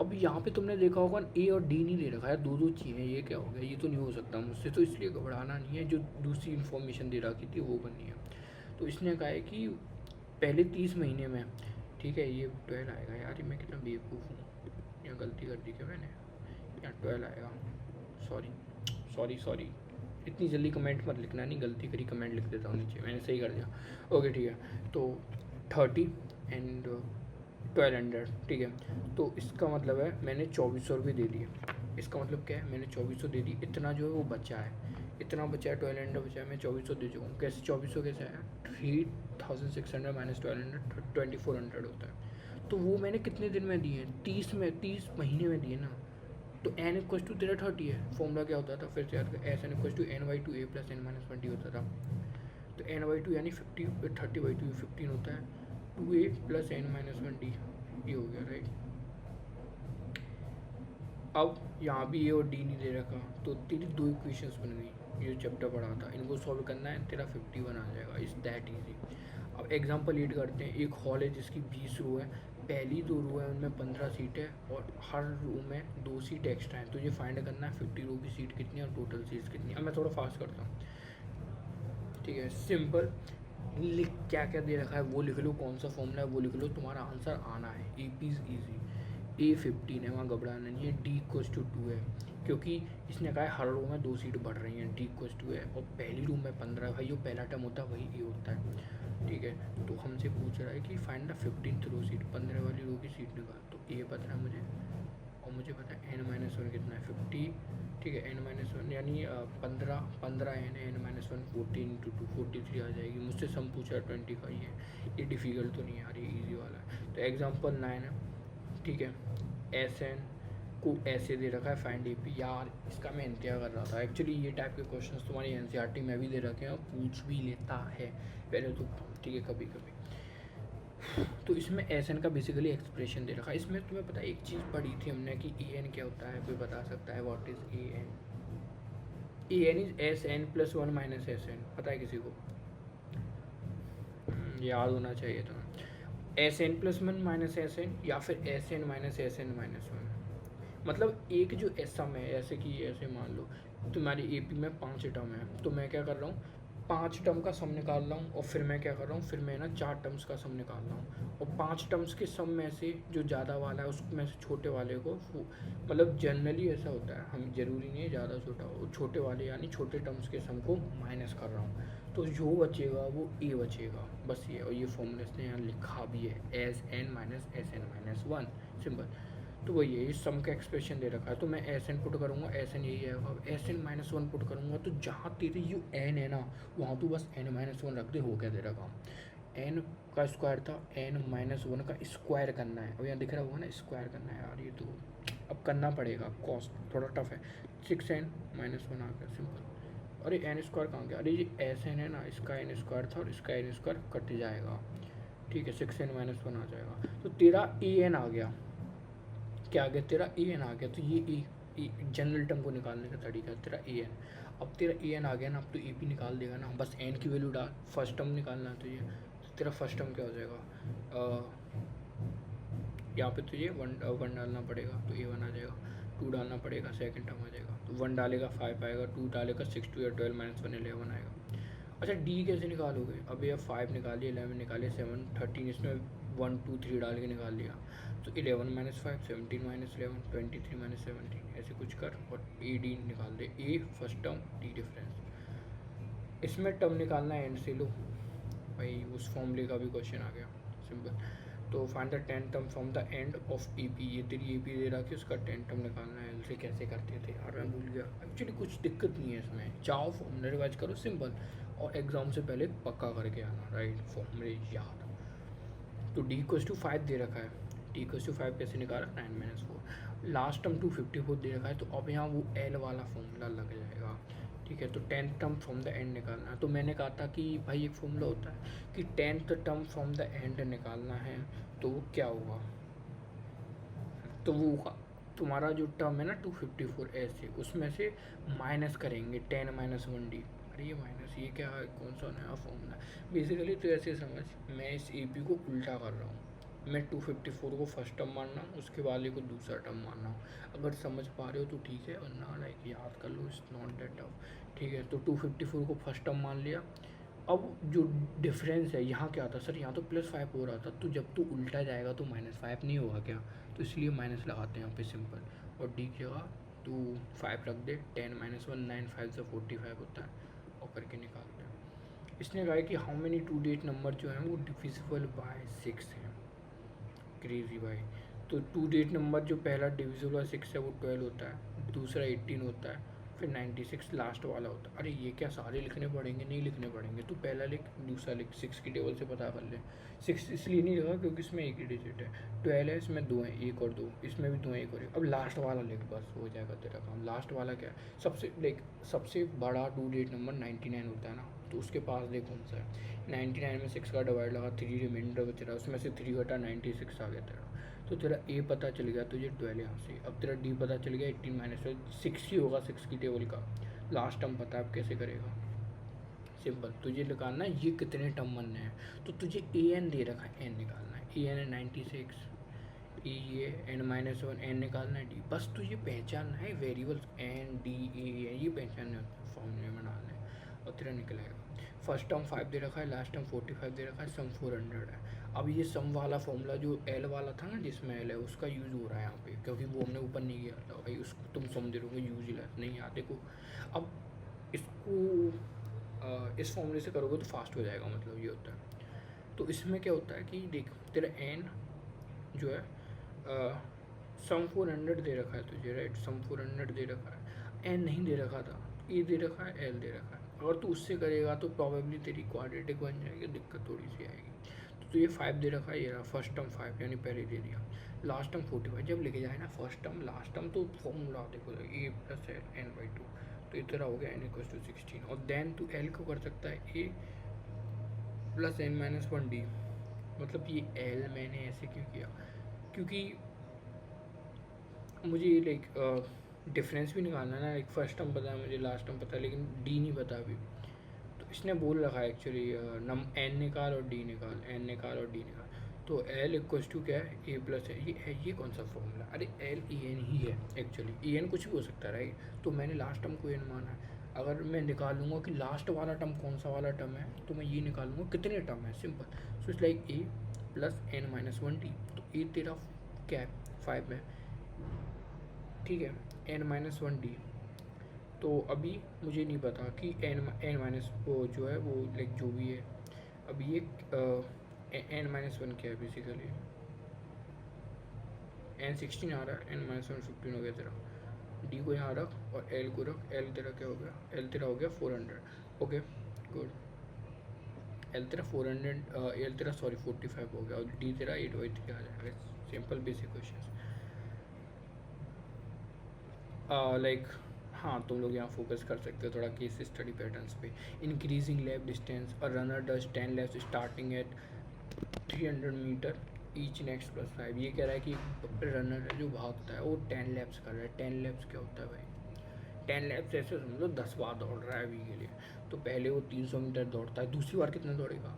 अब यहाँ पे तुमने देखा होगा ए और डी नहीं दे रखा है, दो दो चीज़ें, ये क्या हो गया, ये तो नहीं हो सकता मुझसे, तो इसलिए घबराना नहीं है, जो दूसरी इन्फॉर्मेशन दे रखी थी वो करनी है। तो इसने कहा है कि पहले 30 महीने में, ठीक है, ये 12 आएगा यार, मैं कितना बेवकूफ़ हूँ, यहाँ गलती कर दी क्या मैंने, यहाँ 12 आएगा, सॉरी सॉरी सॉरी, इतनी जल्दी कमेंट मत लिखना, नहीं गलती करी कमेंट लिख देता हूँ नीचे, मैंने सही कर दिया। ओके ठीक है, तो 30 एंड 1200, ठीक है। तो इसका मतलब है मैंने 2400 रुपये दे दिए, इसका मतलब क्या है, मैंने 2400 दे दी, इतना जो है वो बचा है, इतना बचा है 1200 बचा है, मैं 2400 दे चुका हूँ। कैसे 2400 कैसे आया, 3600 माइनस 1200 2400 होता है। तो वो मैंने कितने दिन में दिए हैं, 30 महीने में दिए ना। तो n इक्वल टू तेरा 30 है, फॉर्मूला क्या होता था फिर से याद कर, S N equal to n/2a plus n-1d होता था। तो n/2 यानी 50, 30/2 15 होता है, 2a प्लस n-1d ये हो गया राइट। अब यहाँ भी ए और डी नहीं दे रखा, तो तेरी दो इक्वेशंस बन गई, ये चैप्टर पढ़ा था, इनको सॉल्व करना है, तेरा 51 आ जाएगा, इज़ दैट ईजी। अब एग्जांपल लीड करते हैं, एक हॉल है जिसकी 20 रो है, पहली 2 रो है उनमें 15 सीट है और हर रो में 2 सीट एक्स्ट्रा है। तुझे फाइंड करना है 50 रो की सीट कितनी है और टोटल सीट्स कितनी है। अब मैं थोड़ा फास्ट करता हूँ, ठीक है, सिंपल लिख, क्या क्या दे रखा है वो लिख लो, कौन सा फॉर्मूला है वो लिख लो, तुम्हारा आंसर आना है, ए पी इज़ ईजी। ए 15 है, वहाँ घबराना नहीं है। डी इक्वल्स टू 2 है, क्योंकि इसने कहा है हर रो में 2 सीट बढ़ रही हैं, डी इक्वल्स 2 है, और पहली रो में 15 है भाई, जो पहला टर्म होता है वही ए होता है, ठीक है। तो हमसे पूछ रहा है कि find the 15th row seat, 15 वाली रो की सीट निकाल, तो ए पता है मुझे और मुझे पता है n-1 कितना है 50, ठीक है, n-1 यानी 15 n-1 14 इंटू 2 43 आ जाएगी। मुझसे सम पूछा 20 का, ये डिफ़िकल्ट तो नहीं आ रही, ईजी वाला है। तो एग्जांपल 9 है, ठीक है, एस एन को ऐसे दे रखा है, फाइंड ए पी। यार इसका मैं इंतजार कर रहा था एक्चुअली, ये टाइप के क्वेश्चंस तुम्हारी एनसीईआरटी में भी दे रखे हैं और पूछ भी लेता है पहले तो, ठीक है, कभी कभी। तो इसमें एस एन का बेसिकली एक्सप्रेशन दे रखा है। इसमें तुम्हें पता है एक चीज़ पढ़ी थी हमने कि ए एन क्या होता है, कोई बता सकता है what is A N, A N is S N plus one minus S N, पता है किसी को? याद होना चाहिए था। S N plus one minus S N या फिर S N minus S N minus one. मतलब एक जो सम है, ऐसे कि ऐसे मान लो तुम्हारी एपी में 5 टर्म है, तो मैं क्या कर रहा हूँ, 5 टर्म का सम निकाल रहा हूँ, और फिर मैं क्या कर रहा हूँ, फिर मैं ना 4 टर्म्स का सम निकाल रहा हूँ, और 5 टर्म्स के सम में से जो ज़्यादा वाला है उसमें से छोटे वाले को मतलब जनरली ऐसा होता है, हम जरूरी नहीं है ज़्यादा छोटा हो, छोटे वाले यानी छोटे टर्म्स के सम को माइनस कर रहा हूँ, तो जो बचेगा वो ए बचेगा, बस ये। और ये फॉर्मूला इसने यहाँ लिखा भी है, S N minus S N minus one, simple. तो वही है, इस सम का एक्सप्रेशन दे रखा है, तो मैं एस एन पुट करूँगा, एस एन यही आएगा। अब S N minus one put करूँगा, तो जहाँ तेरे यू एन है ना, वहाँ तो बस एन माइनस वन रख दे, हो गया तेरा काम। एन का स्क्वायर था, एन माइनस वन का स्क्वायर करना है, और यहाँ दिख रहा होगा ना स्क्वायर करना है यार, ये तो अब करना पड़ेगा, कॉस्ट थोड़ा टफ है। 6n माइनस वन आ गया, सिंपल। अरे एन स्क्वायर कहाँ गया? अरे ये एस एन है ना, इसका एन स्क्वायर था और इसका एन स्क्वायर कट जाएगा, ठीक है, 6n माइनस वन आ जाएगा, तो तेरा ए एन आ गया। क्या आ गया? तेरा ए एन आ गया। तो ये ए जनरल टर्म को निकालने का तरीका है, तेरा ए एन। अब तेरा ए एन आ गया ना, अब तो ए पी निकाल देगा ना, बस एन की वैल्यू डाल, फर्स्ट टर्म निकालना है तुझे, तो तेरा फर्स्ट टर्म क्या हो जाएगा, यहाँ पे तुझे वन डालना पड़ेगा, तो ए वन आ जाएगा। 2 डालना पड़ेगा, सेकंड टर्म आ जाएगा, तो 1 डालेगा 5 आएगा, 2 डालेगा 6, 2 या 12 माइनस वन 11 आएगा। अच्छा डी कैसे निकालोगे? अभी अब 5 निकालिए, 11 निकालिए, 7 13, इसमें 1 2 3 डाल के निकाल लिया, तो 11 माइनस 5 17 माइनस 11 23 माइनस 17, ऐसे कुछ कर और ए डी निकाल दे। ए फर्स्ट टर्म, डी डिफरेंस। इसमें टर्म निकालना है एंड से, लो भाई उस फॉर्मूले का भी क्वेश्चन आ गया, सिंपल। तो find the 10 term from the end of A P, ये तेरी ए पी दे रहा कि उसका 10 टर्म निकालना है। एल से कैसे करते थे यार, मैं भूल गया। एक्चुअली कुछ दिक्कत नहीं है इसमें, जाओ फॉर्मूला रिवाइज करो, सिंपल, और एग्जाम से पहले पक्का करके आना, राइट, फॉर्मूले याद। तो डी इक्वल्स टू 5 दे रखा है, डी इक्वल्स टू 5 कैसे निकाला, 9 माइनस 4, लास्ट टर्म 254 दे रखा है, तो अब यहाँ वो एल वाला फॉर्मूला लग जाएगा, ठीक है। तो 10th term from the end निकालना है, तो मैंने कहा था कि भाई एक फॉर्मूला होता है कि 10th term from the end निकालना है, तो वो क्या होगा, तो वो होगा तुम्हारा जो टर्म है ना 254 ऐसे, उसमें से माइनस करेंगे 10 माइनस 1d। अरे ये माइनस, ये क्या है, कौन सा नया फॉर्मूला? बेसिकली तो ऐसे समझ, मैं इस ए पी को उल्टा कर रहा हूँ, मैं 254 को फर्स्ट टर्म मानना हूँ, उसके वाले को दूसरा टर्म मानना हूँ। अगर समझ पा रहे हो तो ठीक है, वरना लाइक याद कर लो, इट्स नॉट दैट टफ, ठीक है। तो 254 को फर्स्ट टर्म मान लिया। अब जो डिफरेंस है यहाँ क्या था सर, यहाँ तो +5 हो रहा था, तो जब तो उल्टा जाएगा तो -5 नहीं होगा क्या, तो इसलिए माइनस लगाते हैं यहाँ पे, सिंपल। और डी की जगह तो 5 रख दे, 10 माइनस 1 9 5 से 45 होता है, और करके निकालते हैं। इसने कहा कि हाउ मेनी टू डेट नंबर जो हैं वो डिविजिबल बाय 6 हैं, क्रेजी भाई। तो टू डेट नंबर जो पहला डिविजिबल बाय 6 है वो 12 होता है, दूसरा 18 होता है, फिर 96 लास्ट वाला होता है। अरे ये क्या सारे लिखने पड़ेंगे? नहीं लिखने पड़ेंगे, तो पहला लिख दूसरा लिख, 6 की टेबल से पता कर ले। 6 इसलिए नहीं लिखा क्योंकि इसमें एक ही डिजिट है, 12 है, इसमें 2 हैं, एक और 2, इसमें भी 2 हैं, एक और एक। अब लास्ट वाला लिख, बस हो जाएगा तेरा काम। लास्ट वाला क्या है, सबसे लाइक सबसे बड़ा टू डेट नंबर 99 होता है ना, तो उसके पास देख कौन सा है, 99 में 6 का डिवाइड लगा, 3 रिमाइंडर बच रहा है, उसमें से 3 घटा 96 आ गया तेरा। तो तेरा ए पता चल गया तुझे 12 यहाँ से। अब तेरा डी पता चल गया 18 माइनस 6 ही होगा, 6 की टेबल का लास्ट टर्म पता है, अब कैसे करेगा, सिंपल। तुझे निकालना है ये कितने टर्म बनने हैं, तो तुझे ए एन दे रखा है, एन निकालना है, ए एन है 96, ए ये एन माइनस 1 एन निकालना है, डी, बस तुझे पहचानना है variables N D A N, ये पहचानने फॉर्मूले में डालना है, और तेरा निकलेगा। फर्स्ट टर्म 5 दे रखा है, लास्ट टर्म 45 दे रखा है, सम 400 है। अब ये सम वाला फॉर्मूला जो एल वाला था ना, जिसमें एल है, उसका यूज़ हो रहा है यहाँ पे, क्योंकि वो हमने ऊपर नहीं किया था भाई, उसको तुम समझ रहे हो यूज नहीं याद, देखो। अब इसको इस फॉर्मूले से करोगे तो फास्ट हो जाएगा, मतलब ये होता है। तो इसमें क्या होता है कि देख, तेरा एन जो है सम 400 दे रखा है तुझे, राइट, सम 400 दे रखा है, एन नहीं दे रखा था, ए दे रखा है, एल दे रखा है। अगर तू उससे करेगा तो प्रॉबेबली तेरी क्वाड्रेटिक बन जाएगी, दिक्कत थोड़ी सी आएगी। तो तुझे 5 दे रखा है, ये रहा फर्स्ट टर्म 5 यानी पहले दे दिया, लास्ट टर्म 45, जब लेके जाए ना फर्स्ट टर्म लास्ट टर्म, तो फॉर्मूला देखो ए प्लस एल एन बाई 2, तो इस तरह हो गया एन इक्वल्स टू 16। और देन तू एल को कर सकता है ए प्लस एन माइनस 1 डी। मतलब ये एल मैंने ऐसे क्यों किया, क्योंकि मुझे लाइक डिफरेंस भी निकालना है ना, एक फर्स्ट टर्म पता है मुझे, लास्ट टर्म पता है, लेकिन डी नहीं पता अभी। तो इसने बोल रखा है एक्चुअली नम एन निकाल और डी निकाल, एन निकाल और डी निकाल। तो एल इक्वल्स टू क्या है, ए प्लस है, ये कौन सा फॉर्मूला, अरे एल ई एन ही है एक्चुअली, ई एन कुछ भी हो सकता है राइट। तो मैंने लास्ट टर्म को एन माना है। अगर मैं निकालूंगा कि लास्ट वाला टर्म कौन सा वाला टर्म है, तो मैं ये निकालूंगा कितने टर्म है, simple. So it's like A plus N minus one D. तो ए तेरा क्या है, 5 है, ठीक है, एन माइनस वन डी। तो अभी मुझे नहीं पता कि एन माइनस वो जो है वो लाइक जो भी है अभी ये एन माइनस वन क्या है बेसिकली, एन 16 आ रहा है, एन माइनस वन 15 हो गया तेरा। डी को यहाँ रख और एल को रख, एल तेरा क्या हो गया, एल तेरा हो गया 400। ओके गुड, एल तेरा 400, एल तेरा सॉरी 45 हो गया, और डी तेरा 8/3 आ जाएगा। Simple basic question like. हाँ तुम लोग यहाँ फोकस कर सकते हो थोड़ा केस स्टडी पैटर्न्स पे। Increasing lap distance, a runner does 10 laps starting at 300 meter each next plus 5। ये कह रहा है कि एक रनर है जो भागता है, वो 10 लैप्स कर रहा है। 10 लैप्स क्या होता है भाई, 10 लैप्स ऐसे समझो 10 बार दौड़ रहा है अभी के लिए। तो पहले वो 300 मीटर दौड़ता है, दूसरी बार कितना दौड़ेगा,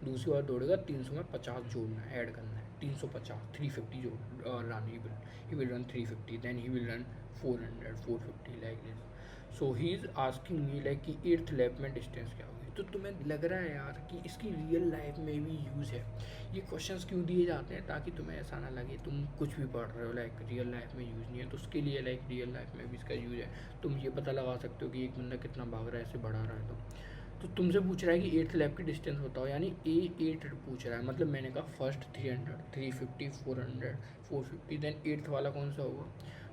दूसरी बार दौड़ेगा 300 में 50 जोड़ना है, ऐड करना है, 350 350 जोड़ run, he will run 350, then he will run 400 450 like this. So he is asking me like कि 8th लैप में डिस्टेंस क्या होगी। तो तुम्हें लग रहा है यार कि इसकी रियल लाइफ में भी यूज़ है। ये क्वेश्चंस क्यों दिए जाते हैं, ताकि तुम्हें ऐसा ना लगे तुम कुछ भी पढ़ रहे हो लाइक रियल लाइफ में यूज़ नहीं है, तो उसके लिए लाइक रियल लाइफ में भी इसका यूज़ है। तुम ये पता लगा सकते हो कि एक बंदा कितना भाग रहा है, ऐसे बढ़ा रहा है। तो तुमसे पूछ रहा है कि 8th लैप की डिस्टेंस बताओ, यानी ए 8 पूछ रहा है, मतलब मैंने कहा फर्स्ट 300 350 400 450, देन 8th वाला कौन सा होगा,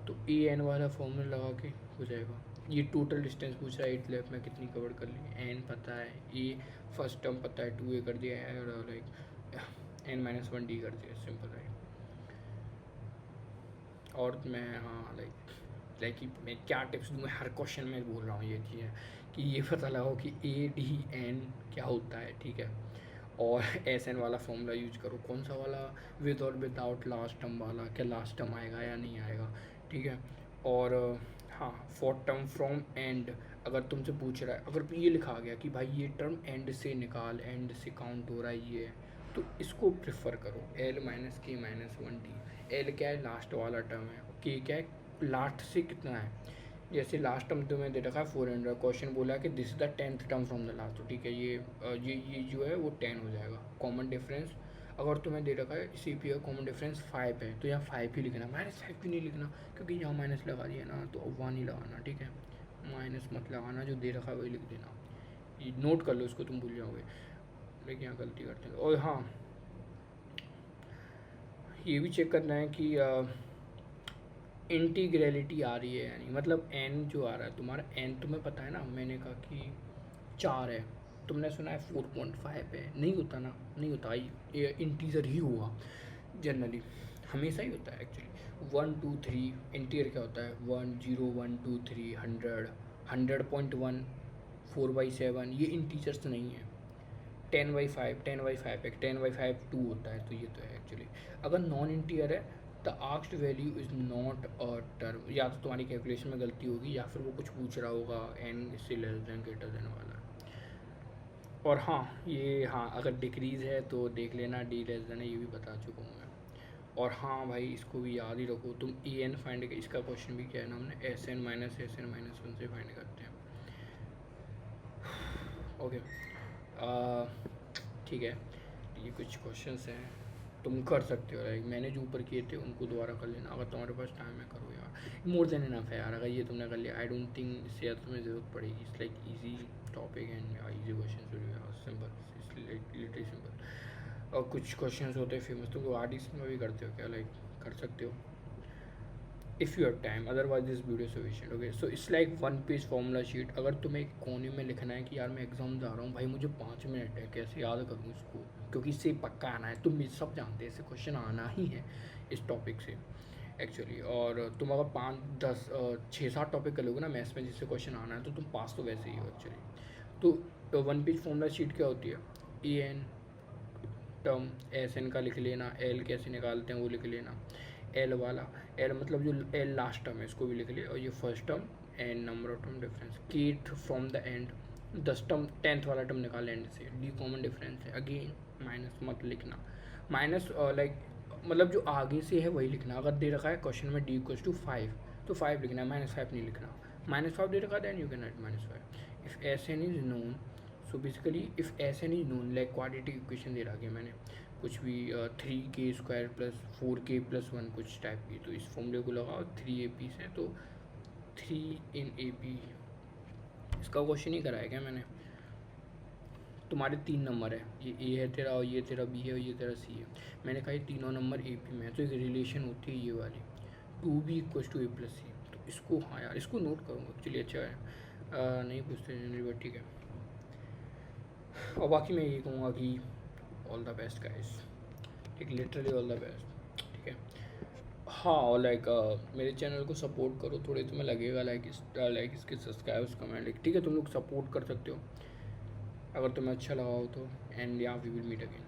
तो ए एन वाला फॉर्मूला लगा के हो जाएगा। ये टोटल डिस्टेंस पूछ रहा है 8th लैप में कितनी कवर कर ली, एन पता है, ए फर्स्ट टर्म पता है 2a कर दिया है, और like an minus one D कर दिया, सिंपल है। और मैं हाँ लाइक मैं क्या टिप्स दूँ, मैं हर क्वेश्चन में बोल रहा हूँ ये चीज़ कि ये पता लगाओ कि ए डी एन क्या होता है, ठीक है। और एस एन वाला फॉर्मूला यूज करो, कौन सा वाला, विद और विदाउट लास्ट टर्म वाला, क्या लास्ट टर्म आएगा या नहीं आएगा, ठीक है। और हाँ फॉर टर्म फ्रॉम एंड, अगर तुमसे पूछ रहा है, अगर ये लिखा गया कि भाई ये टर्म एंड से निकाल, एंड से काउंट हो रहा है ये, तो इसको प्रेफर करो, एल माइनस के माइनस वन डी। एल क्या है, लास्ट वाला टर्म है, के क्या है, लास्ट से कितना है। जैसे लास्ट टर्म तुम्हें दे रखा है 400, क्वेश्चन बोला कि this is the 10th term from the last, तो ठीक है ये जो है वो 10 हो जाएगा। कॉमन डिफरेंस अगर तुम्हें दे रखा है सी पी का कॉमन डिफरेंस 5 है, तो यहाँ 5 ही लिखना, -5 क्यों नहीं लिखना, क्योंकि यहाँ माइनस लगा दिया ना, तो 1 ही लगाना, ठीक है। माइनस मत लगाना, जो दे रखा है वही लिख देना, ये नोट कर लो, इसको तुम भूल जाओगे, लेकिन यहाँ गलती करते हैं। और हाँ ये भी चेक करना है कि इंटीग्रेलिटी आ रही है, यानी मतलब एन जो आ रहा है तुम्हारा, एन तुम्हें पता है ना, मैंने कहा कि 4 है, तुमने सुना है 4.5 है, नहीं होता ना, नहीं होता, ये इंटीजर ही हुआ जनरली, हमेशा ही होता है एक्चुअली। 1 2 3 इंटीजर क्या होता है, 1 0 1 2 3 100 100.1 4/7, ये इंटीजर्स नहीं है। 10/5 10/5 है, 10/5 2 होता है, तो ये तो है एक्चुअली। अगर नॉन इंटीजर है, the asked value is not a term, या तो तुम्हारी कैलकुलेशन में गलती होगी, या फिर वो कुछ पूछ रहा होगा एन से लेस देन ग्रेटर देन वाला। और हाँ ये हाँ अगर डिक्रीज़ है तो देख लेना, डी लेस देन है, ये भी बता चुका हूँ मैं। और हाँ भाई इसको भी याद ही रखो तुम, ई एन फाइंड, इसका क्वेश्चन भी क्या है ना, हमने एस एन माइनस वन से फाइंड करते हैं। ओके ठीक है, ये कुछ क्वेश्चंस हैं तुम कर सकते हो, लाइक मैंने जो ऊपर किए थे उनको दोबारा कर लेना, अगर तुम्हारे पास टाइम है करो यार, मोर देन इनफ है यार, अगर ये तुमने कर लिया आई डोंट थिंक इससे तुम्हें ज़रूरत पड़ेगी। It's like easy topic and easy question, simple, literally simple. और कुछ क्वेश्चंस होते हैं फेमस, तुम आर्टिस्ट में भी करते हो क्या, लाइक कर सकते हो if you have time, otherwise this video sufficient. Okay so it's like 1 page formula sheet. अगर तुम्हें एक कोने में लिखना है कि यार मैं एग्जाम जा रहा हूँ भाई, मुझे 5 मिनट है, कैसे याद करूँ इसको, क्योंकि इससे पक्का आना है, तुम सब जानते हैं इससे क्वेश्चन आना ही है इस टॉपिक से एक्चुअली। और तुम अगर 5 10 6 7 टॉपिक कर लोगे ना मैथ्स में जिससे क्वेश्चन आना है, तो तुम पास तो वैसे ही हो एक्चुअली। तो 1 पेज फॉर्मूला शीट क्या होती है, A N term S N का लिख लेना, एल कैसे निकालते हैं वो लिख लेना, एल वाला, एल मतलब जो एल लास्ट टर्म है इसको भी लिख लिया, और ये first term and number of term difference, kth from the end 10 term 10th वाला टर्म निकाल एंड से, डी कॉमन डिफरेंस है, अगेन माइनस मत लिखना, माइनस लाइक मतलब जो आगे से है वही लिखना। अगर दे रखा है क्वेश्चन में डी इक्वल्स टू 5 तो 5 लिखना है, -5 नहीं लिखना। -5 दे रखा then you can write -5 if S N is known. So basically if S N is known like quadratic equation दे रखी है मैंने कुछ भी 3k² + 4k + 1 कुछ टाइप की, तो इस फॉर्मूले को लगाओ 3AP से, तो 3 इन AP इसका क्वेश्चन ही कराया क्या मैंने। तुम्हारे 3 नंबर है, ये ए है तेरा, और ये तेरा बी है, और ये तेरा सी है। मैंने कहा ये तीनों नंबर AP में है, तो एक रिलेशन होती है ये वाली 2B = A + C। तो इसको, हाँ यार इसको नोट करूँगा, चलिए अच्छा है, नहीं पूछते जनरली बट ठीक है। और बाकी मैं ये कहूँगा कि ऑल द बेस्ट गाइस, ठीक, लिटरली ऑल द बेस्ट, ठीक है। हाँ, और लाइक मेरे चैनल को सपोर्ट करो, थोड़े तुम्हें लगेगा लाइक इसके सब्सक्राइब्स कमेंट, ठीक है, तुम लोग सपोर्ट कर सकते हो अगर तुम्हें अच्छा लगा हो तो। एंड या वी विल मीट अगेन।